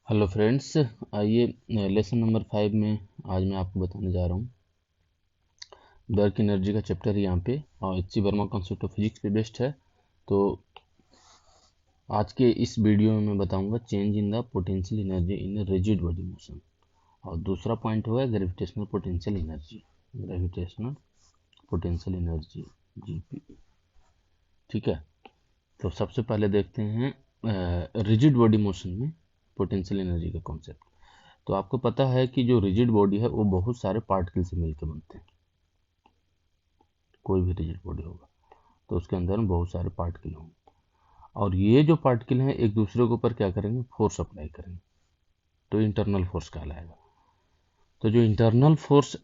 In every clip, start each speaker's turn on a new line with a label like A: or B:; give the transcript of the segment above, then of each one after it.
A: Hello friends, आइए lesson number 5 में आज मैं आपको बताने जा रहा हूँ वर्क एनर्जी का चैप्टर है यहाँ पे। और H C Verma concept of physics पे बेस्ड है। तो आज के इस वीडियो में मैं बताऊंगा change in the potential energy in rigid body motion. और दूसरा पॉइंट होगा gravitational potential energy, gravitational potential energy GP. ठीक है, तो सबसे पहले देखते हैं रिजिड बॉडी मोशन में पोटेंशियल एनर्जी का कॉन्सेप्ट। तो आपको पता है कि जो रिजिड बॉडी है वो बहुत सारे पार्टिकल से मिलकर बनते हैं। कोई भी रिजिड बॉडी होगा तो उसके अंदर में बहुत सारे पार्टिकल होंगे, और ये जो पार्टिकल हैं एक दूसरे के ऊपर क्या करेंगे, फोर्स अप्लाई करेंगे, तो इंटरनल फोर्स कहलाएगा। तो जो इंटरनल फोर्स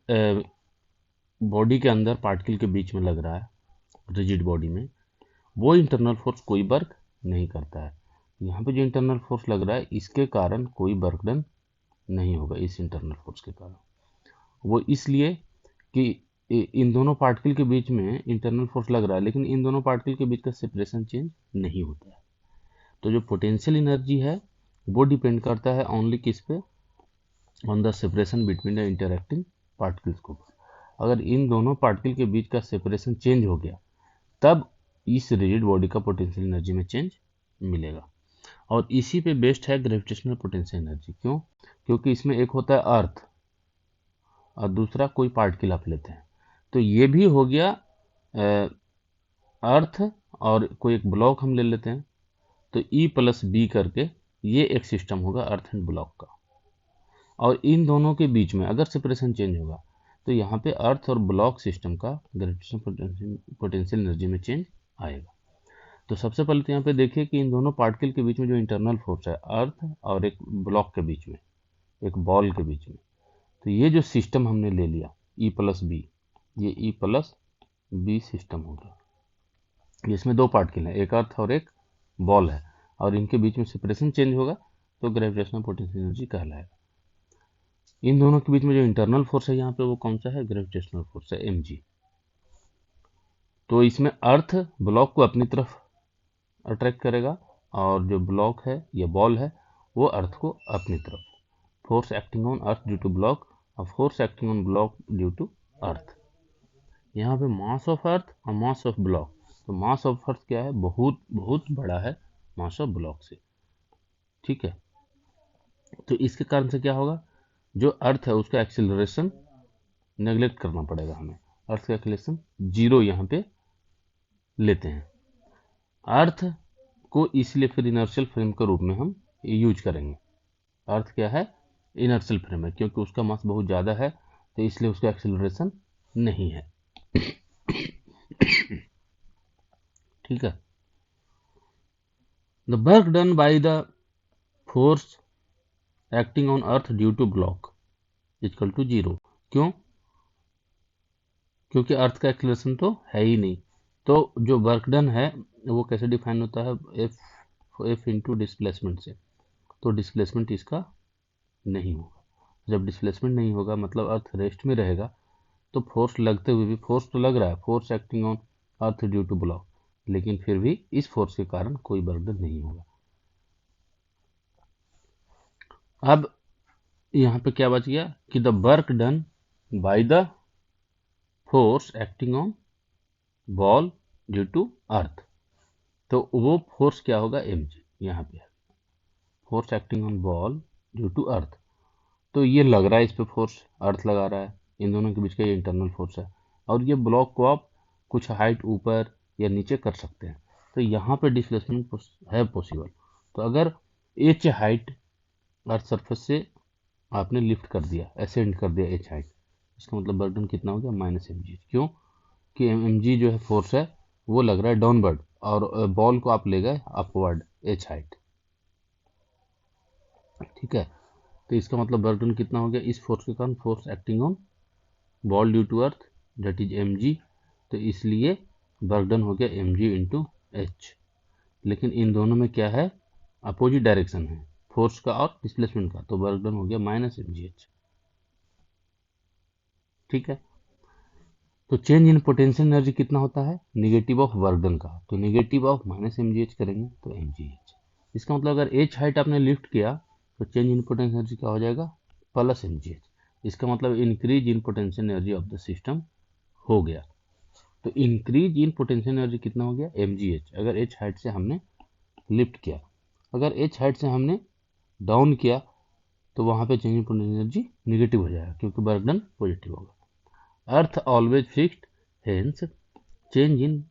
A: बॉडी के अंदर पार्टिकल के बीच में लग रहा है रिजिड बॉडी में, वो इंटरनल फोर्स कोई वर्क नहीं करता है। यहाँ पे जो इंटरनल फोर्स लग रहा है इसके कारण कोई वर्क डन नहीं होगा। इस इंटरनल फोर्स के कारण वो इसलिए कि इन दोनों पार्टिकल के बीच में इंटरनल फोर्स लग रहा है, लेकिन इन दोनों पार्टिकल के बीच का सेपरेशन चेंज नहीं होता है। तो जो पोटेंशियल एनर्जी है वो डिपेंड करता है ओनली किस पे, on the separation between the interacting particles को। अगर इन दोनों पार्टिकल के बीच का सेपरेशन चेंज हो गया तब इस रिजिड बॉडी का पोटेंशियल एनर्जी में चेंज मिलेगा। और इसी पे बेस्ड है ग्रेविटेशनल पोटेंशियल एनर्जी। क्यों? क्योंकि इसमें एक होता है अर्थ और दूसरा कोई पार्टिकल आप लेते हैं। तो ये भी हो गया अर्थ, और कोई एक ब्लॉक हम ले लेते हैं, तो E प्लस बी करके ये एक सिस्टम होगा अर्थ एंड ब्लॉक का। और इन दोनों के बीच में अगर सेपरेशन चेंज होगा तो यहाँ पे अर्थ और ब्लॉक सिस्टम का ग्रेविटेशनल पोटेंशियल एनर्जी में चेंज आएगा। तो सबसे पहले तो यहाँ पे देखिए कि इन दोनों पार्टिकल के बीच में जो इंटरनल फोर्स है अर्थ और एक ब्लॉक के बीच में, एक बॉल के बीच में, तो ये जो सिस्टम हमने ले लिया E प्लस बी, ये E प्लस बी सिस्टम हो गया। इसमें दो पार्टिकल हैं, एक अर्थ और एक बॉल है, और इनके बीच में सेपरेशन चेंज होगा तो ग्रेविटेशनल पोटेंशियल एनर्जी कहलाएगा। इन दोनों के बीच में जो इंटरनल फोर्स है यहाँ पे वो कौन सा है, ग्रेविटेशनल फोर्स है mg। तो इसमें अर्थ ब्लॉक को अपनी तरफ अट्रैक्ट करेगा और जो ब्लॉक है या बॉल है वो अर्थ को अपनी तरफ। Force acting on earth due to block और force acting on block due to earth. यहाँ पे मास ऑफ अर्थ और मास ऑफ ब्लॉक, तो मास ऑफ अर्थ क्या है, बहुत बहुत बड़ा है मास ऑफ ब्लॉक से। ठीक है, तो इसके कारण से क्या होगा, जो अर्थ है उसका एक्सेलरेशन नेग्लेक्ट करना पड़ेगा हमें। अर्थ का एक्सेलरेशन 0 यहाँ पे लेते हैं। अर्थ को इसलिए फिर इनर्शियल फ्रेम के रूप में हम यूज करेंगे। अर्थ क्या है, इनर्शियल फ्रेम है, क्योंकि उसका मास बहुत ज़्यादा है तो इसलिए उसका एक्सेलरेशन नहीं है। ठीक है, the work done by the force acting on earth due to block equal to 0। क्यों? क्योंकि अर्थ का एक्सेलरेशन तो है ही नहीं। तो जो वर्क डन है वो कैसे डिफाइन होता है, एफ इंटू डिस्प्लेसमेंट से। तो डिस्प्लेसमेंट इसका नहीं होगा। जब डिस्प्लेसमेंट नहीं होगा मतलब अर्थ रेस्ट में रहेगा, तो फोर्स लगते हुए भी, फोर्स तो लग रहा है, force acting on earth due to block, लेकिन फिर भी इस फोर्स के कारण कोई वर्क डन नहीं होगा। अब यहाँ पे क्या बच गया कि the work done by the force acting on ball due to earth, तो वो फोर्स क्या होगा, mg। यहाँ पे force acting on ball due to earth, तो ये लग रहा है इस पे फोर्स, अर्थ लगा रहा है, इन दोनों के बीच का ये इंटरनल फोर्स है, और ये ब्लॉक को आप कुछ हाइट ऊपर या नीचे कर सकते हैं, तो यहाँ पे डिस्प्लेसमेंट है पॉसिबल। तो अगर h हाइट अर्थ सरफेस से आपने लिफ्ट कर दिया, असेंड कर दिया h हाइट, इसका मतलब बर्डन कितना हो गया, -mg। क्यों कि mg जो है फोर्स है वो लग रहा है डाउनवर्ड, और बॉल को आप ले गए अपवर्ड h हाइट। ठीक है, तो इसका मतलब वर्क डन कितना हो गया, इस फोर्स के कारण, force acting on ball due to earth that is mg, तो इसलिए वर्क डन हो गया mg इंटू h। लेकिन इन दोनों में क्या है, अपोजिट डायरेक्शन है फोर्स का और डिस्प्लेसमेंट का, तो वर्क डन हो गया -mgh। ठीक है, तो चेंज इन पोटेंशियल एनर्जी कितना होता है, निगेटिव ऑफ वर्क डन का, तो निगेटिव ऑफ -mgh करेंगे तो mgh। इसका मतलब अगर h हाइट आपने लिफ्ट किया तो चेंज इन पोटेंशियल एनर्जी क्या हो जाएगा, प्लस mgh। इसका मतलब increase in potential energy of the system हो गया। तो इंक्रीज इन पोटेंशियल एनर्जी कितना हो गया, mgh, अगर h हाइट से हमने लिफ्ट किया। अगर h हाइट से हमने डाउन किया तो वहाँ पे change in potential energy negative हो जाएगा, क्योंकि वर्क डन पॉजिटिव होगा। Earth always fixed, hence change in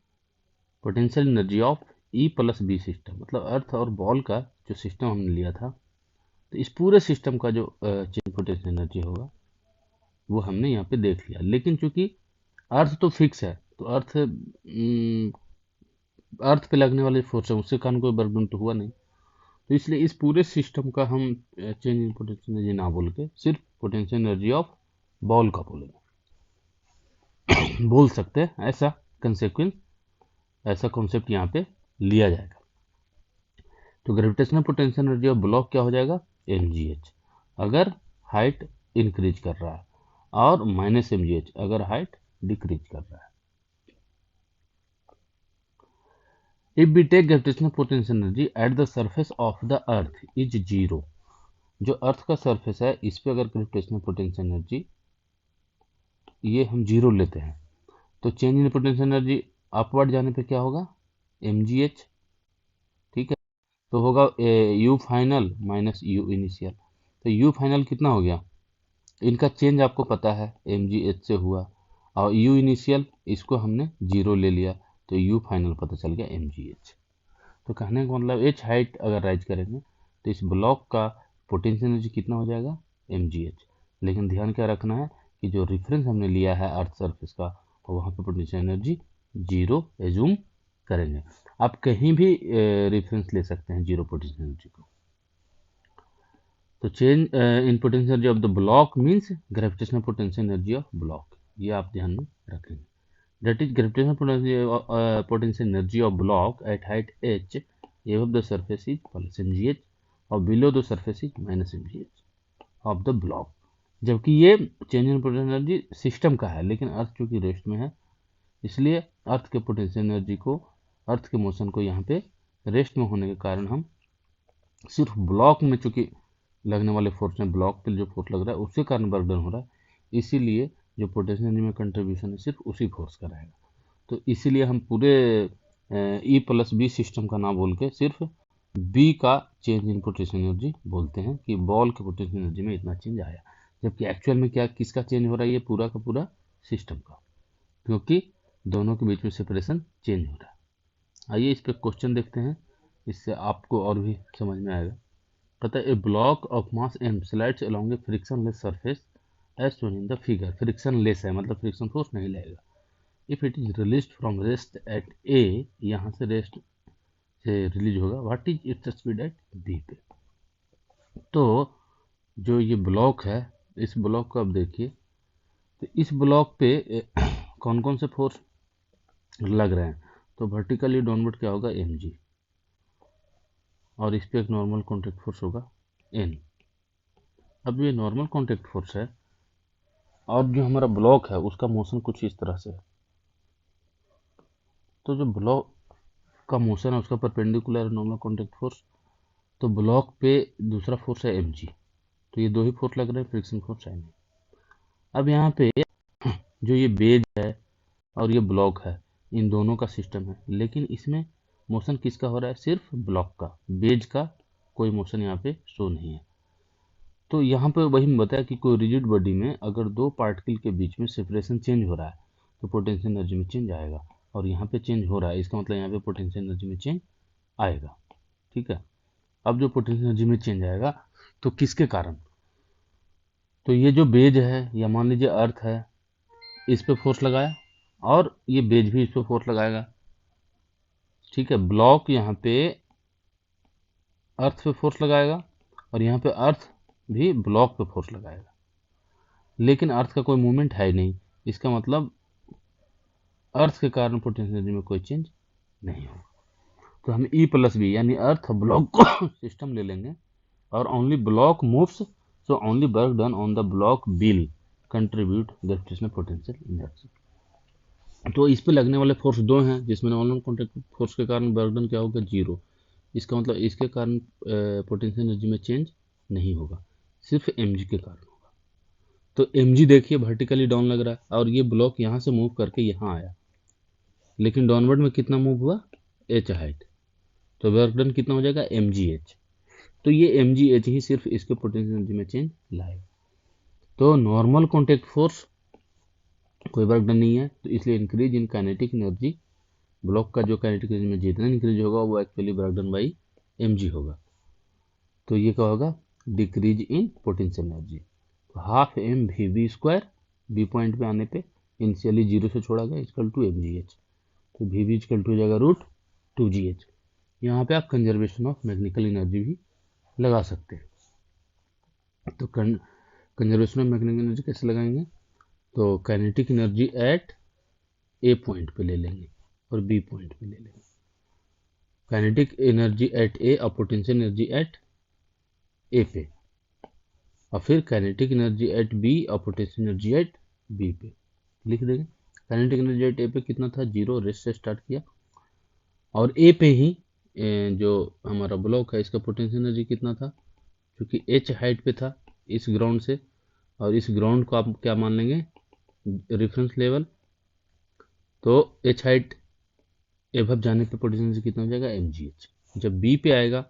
A: potential energy of e plus b system, मतलब अर्थ और बॉल का जो सिस्टम हमने लिया था, तो इस पूरे सिस्टम का जो चेंज पोटेंशियल एनर्जी होगा वो हमने यहाँ पे देख लिया। लेकिन चूंकि अर्थ तो फिक्स है, तो अर्थ पे लगने वाले फोर्स है, उसके कारण कोई वर्क डन तो हुआ नहीं, तो इसलिए इस पूरे सिस्टम का हम चेंज इन पोटेंशियल एनर्जी ना बोल के सिर्फ पोटेंशियल एनर्जी ऑफ बॉल का बोलेंगे, बोल सकते हैं। ऐसा कॉन्सेप्ट यहाँ पे लिया जाएगा। तो gravitational potential energy of block क्या हो जाएगा, mgh, अगर हाइट इंक्रीज कर रहा है, और माइनस mgh अगर हाइट डिक्रीज कर रहा है। If we take gravitational potential energy at the surface of the earth is zero, जो अर्थ का सरफेस है इस पे अगर ग्रेविटेशनल पोटेंशियल एनर्जी ये हम जीरो लेते हैं, तो change in potential energy upward जाने पे क्या होगा, mgh, ठीक है। तो होगा u final minus u initial. तो u फाइनल कितना हो गया, इनका चेंज आपको पता है mgh से हुआ, और u इनिशियल इसको हमने जीरो ले लिया, तो u फाइनल पता चल गया mgh। तो कहने का मतलब h हाइट अगर राइज करेंगे तो इस ब्लॉक का पोटेंशियल एनर्जी कितना हो जाएगा, mgh। लेकिन ध्यान क्या रखना है कि जो रेफरेंस हमने लिया है अर्थ सरफेस का, और वहाँ पे पोटेंशियल एनर्जी जीरो एज्यूम करेंगे। आप कहीं भी रेफरेंस ले सकते हैं जीरो पोटेंशियल एनर्जी को। तो change in potential energy of the block means gravitational potential energy of block, ये आप ध्यान में रखेंगे। That is gravitational potential energy of block at height h above the surface is plus mgh और below the surface is minus mgh of the block. जबकि ये change in potential energy system का है, लेकिन अर्थ चूंकि रेस्ट में है, इसलिए अर्थ के पोटेंशियल एनर्जी को, अर्थ के मोशन को यहाँ पे रेस्ट में होने के कारण हम सिर्फ ब्लॉक में, चूंकि लगने वाले फोर्स में ब्लॉक पे जो फोर्स लग रहा है उसके कारण वर्क डन हो रहा है, इसीलिए जो पोटेंशियल एनर्जी में कंट्रीब्यूशन है सिर्फ उसी फोर्स का रहेगा। तो इसीलिए हम पूरे ई प्लस बी सिस्टम का ना बोल के सिर्फ बी का चेंज इन पोटेंशियल एनर्जी बोलते हैं कि बॉल के पोटेंशियल एनर्जी में इतना चेंज आया। जबकि एक्चुअल में क्या, किसका चेंज हो रहा है, ये पूरा का पूरा सिस्टम का, क्योंकि दोनों के बीच में सेपरेशन चेंज हो रहा है। आइए इस पर क्वेश्चन देखते हैं, इससे आपको और भी समझ में आएगा। कहता है a block of mass m slides along a frictionless surface as shown in the figure. Frictionless है, मतलब फ्रिक्शन फोर्स नहीं लगेगा। If it is released from rest at a, यहाँ से रेस्ट से रिलीज होगा, what is its speed at b पे। तो जो ये ब्लॉक है, इस ब्लॉक को आप देखिए, तो इस ब्लॉक पे कौन कौन से फोर्स लग रहे हैं। तो वर्टिकली डाउनवर्ड क्या होगा, mg, और इस पे एक नॉर्मल कॉन्टैक्ट फोर्स होगा n। अब ये नॉर्मल कॉन्टैक्ट फोर्स है, और जो हमारा ब्लॉक है उसका मोशन कुछ इस तरह से है। तो जो ब्लॉक का मोशन है उसका परपेंडिकुलर नॉर्मल कॉन्टैक्ट फोर्स, तो ब्लॉक पे दूसरा फोर्स है mg, तो ये दो ही फोर्स लग रहे हैं, फ्रिक्शन फोर्स है नहीं। अब यहाँ पे जो ये बेज है और ये ब्लॉक है, इन दोनों का सिस्टम है, लेकिन इसमें मोशन किसका हो रहा है, सिर्फ ब्लॉक का, बेज का कोई मोशन यहाँ पे शो नहीं है। तो यहाँ पे वही बताया कि कोई रिजिड बॉडी में अगर दो पार्टिकल के बीच में सेपरेशन चेंज हो रहा है तो पोटेंशियल एनर्जी में चेंज आएगा, और यहाँ पे चेंज हो रहा है, इसका मतलब यहाँ पे पोटेंशियल एनर्जी में चेंज आएगा। ठीक है, अब जो पोटेंशियल एनर्जी में चेंज आएगा तो किसके कारण, तो ये जो बेज है, या मान लीजिए अर्थ है, इस पे फोर्स लगाया, और ये बेज भी इस पे फोर्स लगाएगा। ठीक है, ब्लॉक यहाँ पे अर्थ पे फोर्स लगाएगा, और यहाँ पे अर्थ भी ब्लॉक पे फोर्स लगाएगा, लेकिन अर्थ का कोई मूवमेंट है ही नहीं, इसका मतलब अर्थ के कारण पोटेंशियल एनर्जी में कोई चेंज नहीं होगा। तो हम ई प्लस बी यानी अर्थ ब्लॉक को सिस्टम ले लेंगे, और only block moves, so only work done on the block will contribute gravitational potential energy. तो इस पे लगने वाले फोर्स दो हैं, जिसमें नॉर्मल कॉन्टैक्ट फोर्स के कारण वर्क डन क्या होगा, जीरो। इसका मतलब इसके कारण पोटेंशियल एनर्जी में चेंज नहीं होगा, सिर्फ mg के कारण होगा। तो mg देखिए वर्टिकली डाउन लग रहा है और ये ब्लॉक यहाँ से मूव करके यहाँ आया, लेकिन डाउनवर्ड में कितना मूव हुआ, h हाइट, तो वर्क डन कितना हो जाएगा mgh। तो ये mgh ही सिर्फ इसके पोटेंशियल एनर्जी में चेंज लाएगा। तो नॉर्मल कॉन्टेक्ट फोर्स कोई वर्क डन नहीं है, तो इसलिए increase in kinetic energy, block का जो काइनेटिक एनर्जी में जितना इंक्रीज होगा वो actually work done by mg होगा। तो ये क्या होगा, डिक्रीज इन पोटेंशियल एनर्जी। तो half m v b square, b point पे आने पे इनिशियली 0 से छोड़ा गया, इक्वल टू mgh। तो वी बी इक्वल टू हो जाएगा √2gh। यहाँ पे आप कंजर्वेशन ऑफ मैकेनिकल एनर्जी भी लगा सकते हैं। तो कंजर्वेशन ऑफ मैकेनिकल एनर्जी कैसे लगाएंगे, तो kinetic energy at A point पे ले लेंगे और बी पॉइंट पे ले लेंगे। काइनेटिक एनर्जी एट ए और पोटेंशियल एनर्जी एट ए पे, और फिर काइनेटिक एनर्जी एट बी और पोटेंशियल एनर्जी एट बी पे लिख देंगे। काइनेटिक एनर्जी एट ए पे कितना था, 0, रेस्ट से स्टार्ट किया, और ए पे ही जो हमारा ब्लॉक है इसका पोटेंशियल एनर्जी कितना था, क्योंकि एच हाइट पे था इस ग्राउंड से, और इस ग्राउंड को आप क्या मान लेंगे, रेफरेंस लेवल। तो एच हाइट एबव जाने पे पोटेंशियल एनर्जी कितना हो जाएगा mgh। जब बी पे आएगा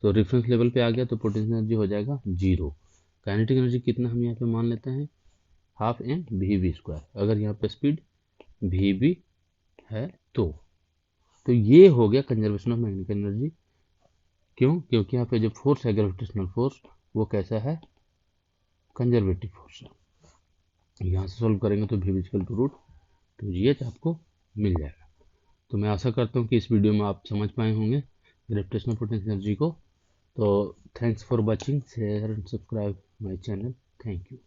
A: तो रेफरेंस लेवल पे आ गया तो पोटेंशियल एनर्जी हो जाएगा 0। काइनेटिक एनर्जी कितना हम यहाँ पे मान लेते हैं, half m v b square, अगर यहाँ पे स्पीड वी बी है तो ये हो गया कंजर्वेशन ऑफ मैकेनिकल एनर्जी। क्यों, क्योंकि यहाँ पे जो फोर्स है ग्रेविटेशनल फोर्स वो कैसा है, कंजर्वेटिव फोर्स है। यहाँ से सॉल्व करेंगे तो वी इक्वल टू √2gh आपको मिल जाएगा। तो मैं आशा करता हूँ कि इस वीडियो में आप समझ पाए होंगे ग्रेविटेशनल पोटेंशियल एनर्जी को। तो thanks for watching, share and subscribe my channel. Thank you.